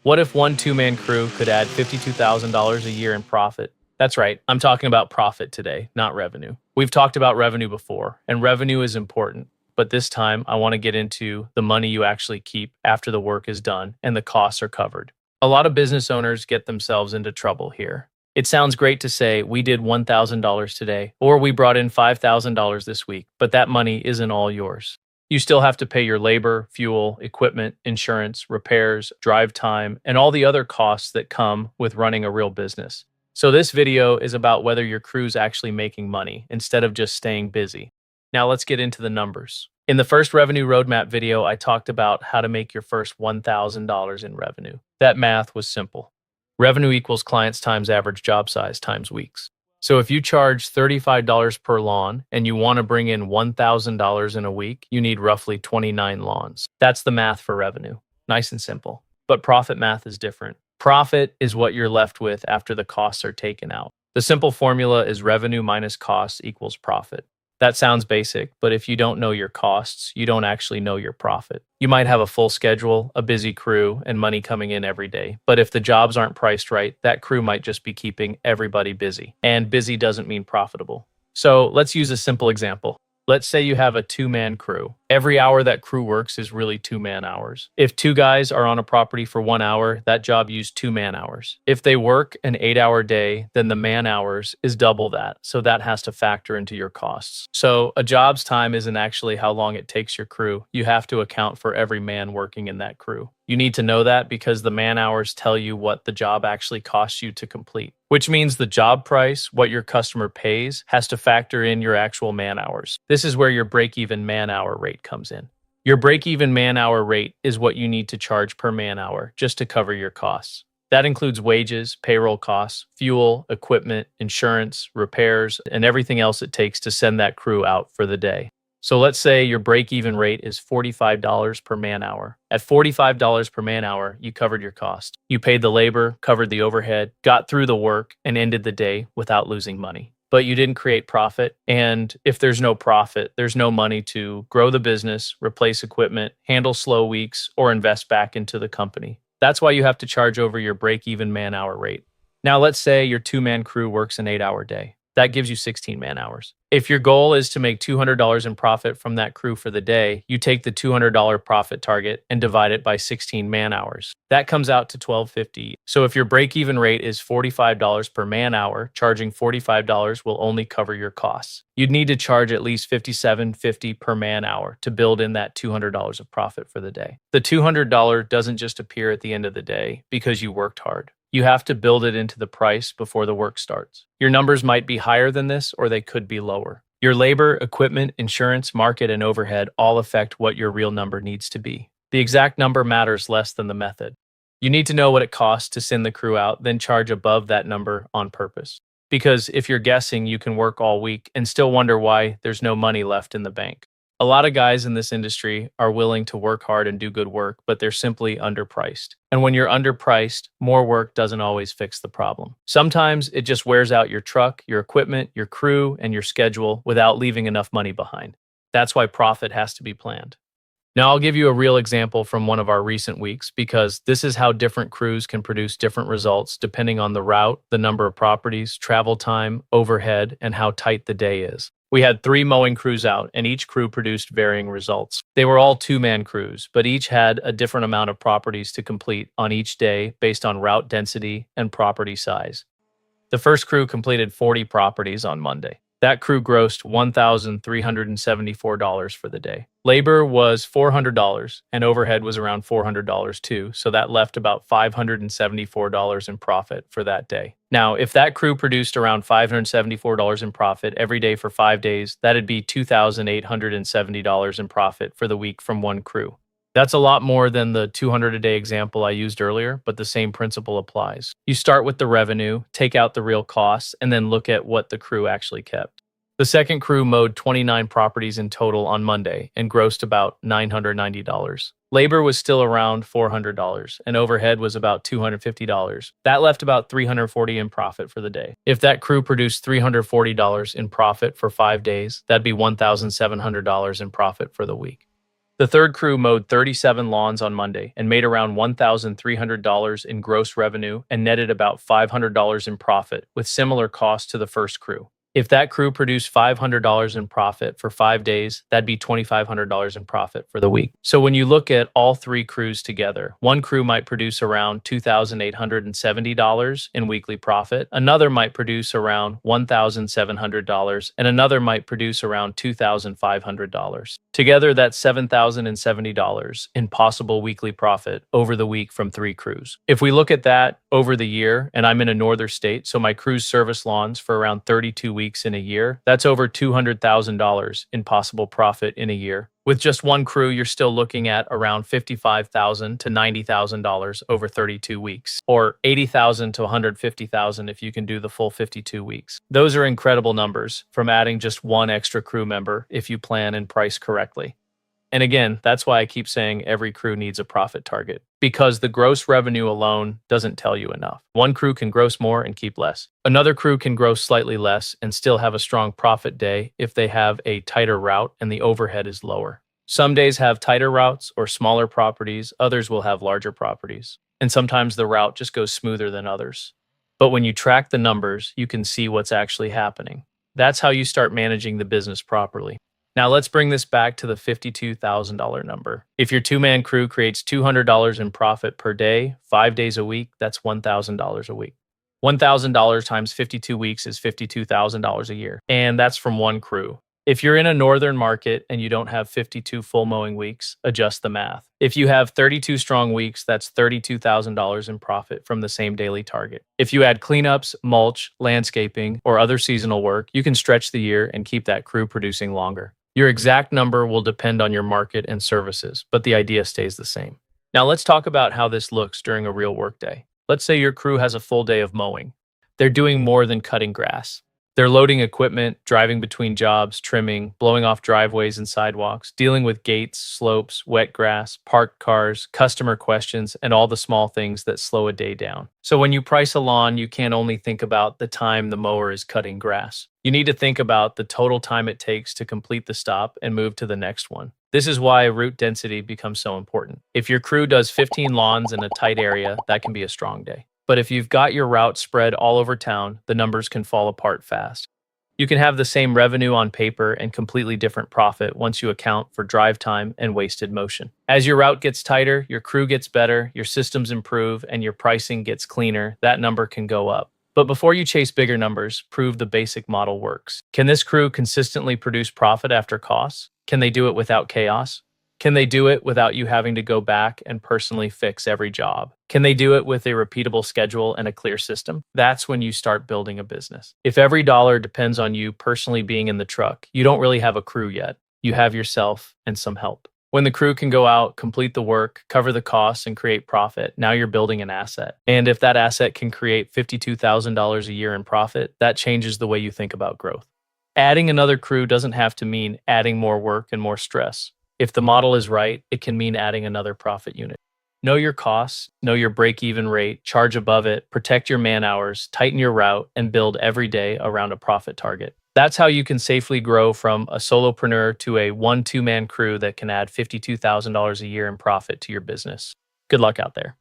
What if one two-man crew could add $52,000 a year in profit? That's right, I'm talking about profit today, not revenue. We've talked about revenue before, and revenue is important, but this time I want to get into the money you actually keep after the work is done and the costs are covered. A lot of business owners get themselves into trouble here. It sounds great to say we did $1,000 today, or we brought in $5,000 this week, but that money isn't all yours. You still have to pay your labor, fuel, equipment, insurance, repairs, drive time, and all the other costs that come with running a real business. So this video is about whether your crew's actually making money instead of just staying busy. Now let's get into the numbers. In the first revenue roadmap video, I talked about how to make your first $1,000 in revenue. That math was simple. Revenue equals clients times average job size times weeks. So if you charge $35 per lawn and you want to bring in $1,000 in a week, you need roughly 29 lawns. That's the math for revenue. Nice and simple. But profit math is different. Profit is what you're left with after the costs are taken out. The simple formula is revenue minus costs equals profit. That sounds basic, but if you don't know your costs, you don't actually know your profit. You might have a full schedule, a busy crew, and money coming in every day. But if the jobs aren't priced right, that crew might just be keeping everybody busy. And busy doesn't mean profitable. So let's use a simple example. Let's say you have a two-man crew. Every hour that crew works is really 2 man-hours. If 2 guys are on a property for 1 hour, that job used 2 man-hours. If they work an 8-hour day, then the man-hours is double that. So that has to factor into your costs. So a job's time isn't actually how long it takes your crew. You have to account for every man working in that crew. You need to know that because the man-hours tell you what the job actually costs you to complete, which means the job price, what your customer pays, has to factor in your actual man-hours. This is where your break-even man-hour rate comes in. Your break-even man-hour rate is what you need to charge per man-hour just to cover your costs. That includes wages, payroll costs, fuel, equipment, insurance, repairs, and everything else it takes to send that crew out for the day. So let's say your break-even rate is $45 per man-hour. At $45 per man-hour, you covered your cost. You paid the labor, covered the overhead, got through the work, and ended the day without losing money. But you didn't create profit, and if there's no profit, there's no money to grow the business, replace equipment, handle slow weeks, or invest back into the company. That's why you have to charge over your break-even man-hour rate. Now let's say your two-man crew works an 8-hour day. That gives you 16 man-hours. If your goal is to make $200 in profit from that crew for the day, you take the $200 profit target and divide it by 16 man-hours. That comes out to $12.50. So if your break-even rate is $45 per man-hour, charging $45 will only cover your costs. You'd need to charge at least $57.50 per man-hour to build in that $200 of profit for the day. The $200 doesn't just appear at the end of the day because you worked hard. You have to build it into the price before the work starts. Your numbers might be higher than this, or they could be lower. Your labor, equipment, insurance, market, and overhead all affect what your real number needs to be. The exact number matters less than the method. You need to know what it costs to send the crew out, then charge above that number on purpose. Because if you're guessing, you can work all week and still wonder why there's no money left in the bank. A lot of guys in this industry are willing to work hard and do good work, but they're simply underpriced. And when you're underpriced, more work doesn't always fix the problem. Sometimes it just wears out your truck, your equipment, your crew, and your schedule without leaving enough money behind. That's why profit has to be planned. Now I'll give you a real example from one of our recent weeks because this is how different crews can produce different results depending on the route, the number of properties, travel time, overhead, and how tight the day is. We had 3 mowing crews out, and each crew produced varying results. They were all 2-man crews, but each had a different amount of properties to complete on each day based on route density and property size. The first crew completed 40 properties on Monday. That crew grossed $1,374 for the day. Labor was $400, and overhead was around $400 too, so that left about $574 in profit for that day. Now, if that crew produced around $574 in profit every day for 5 days, that'd be $2,870 in profit for the week from one crew. That's a lot more than the 200 a day example I used earlier, but the same principle applies. You start with the revenue, take out the real costs, and then look at what the crew actually kept. The second crew mowed 29 properties in total on Monday and grossed about $990. Labor was still around $400, and overhead was about $250. That left about $340 in profit for the day. If that crew produced $340 in profit for 5 days, that'd be $1,700 in profit for the week. The third crew mowed 37 lawns on Monday and made around $1,300 in gross revenue and netted about $500 in profit, with similar costs to the first crew. If that crew produced $500 in profit for 5 days, that'd be $2,500 in profit for the week. So when you look at all three crews together, one crew might produce around $2,870 in weekly profit, another might produce around $1,700, and another might produce around $2,500. Together, that's $7,070 in possible weekly profit over the week from three crews. If we look at that over the year, and I'm in a northern state, so my crews service lawns for around 32 weeks in a year, that's over $200,000 in possible profit in a year. With just one crew, you're still looking at around $55,000 to $90,000 over 32 weeks, or $80,000 to $150,000 if you can do the full 52 weeks. Those are incredible numbers from adding just one extra crew member if you plan and price correctly. And again, that's why I keep saying every crew needs a profit target, because the gross revenue alone doesn't tell you enough. One crew can gross more and keep less. Another crew can gross slightly less and still have a strong profit day if they have a tighter route and the overhead is lower. Some days have tighter routes or smaller properties, others will have larger properties. And sometimes the route just goes smoother than others. But when you track the numbers, you can see what's actually happening. That's how you start managing the business properly. Now let's bring this back to the $52,000 number. If your two-man crew creates $200 in profit per day, 5 days a week, that's $1,000 a week. $1,000 times 52 weeks is $52,000 a year, and that's from one crew. If you're in a northern market and you don't have 52 full mowing weeks, adjust the math. If you have 32 strong weeks, that's $32,000 in profit from the same daily target. If you add cleanups, mulch, landscaping, or other seasonal work, you can stretch the year and keep that crew producing longer. Your exact number will depend on your market and services, but the idea stays the same. Now let's talk about how this looks during a real workday. Let's say your crew has a full day of mowing. They're doing more than cutting grass. They're loading equipment, driving between jobs, trimming, blowing off driveways and sidewalks, dealing with gates, slopes, wet grass, parked cars, customer questions, and all the small things that slow a day down. So when you price a lawn, you can't only think about the time the mower is cutting grass. You need to think about the total time it takes to complete the stop and move to the next one. This is why route density becomes so important. If your crew does 15 lawns in a tight area, that can be a strong day. But if you've got your route spread all over town, the numbers can fall apart fast. You can have the same revenue on paper and completely different profit once you account for drive time and wasted motion. As your route gets tighter, your crew gets better, your systems improve, and your pricing gets cleaner, that number can go up. But before you chase bigger numbers, prove the basic model works. Can this crew consistently produce profit after costs? Can they do it without chaos? Can they do it without you having to go back and personally fix every job? Can they do it with a repeatable schedule and a clear system? That's when you start building a business. If every dollar depends on you personally being in the truck, you don't really have a crew yet. You have yourself and some help. When the crew can go out, complete the work, cover the costs, and create profit, now you're building an asset. And if that asset can create $52,000 a year in profit, that changes the way you think about growth. Adding another crew doesn't have to mean adding more work and more stress. If the model is right, it can mean adding another profit unit. Know your costs, know your break-even rate, charge above it, protect your man hours, tighten your route, and build every day around a profit target. That's how you can safely grow from a solopreneur to a 1-2-man crew that can add $52,000 a year in profit to your business. Good luck out there.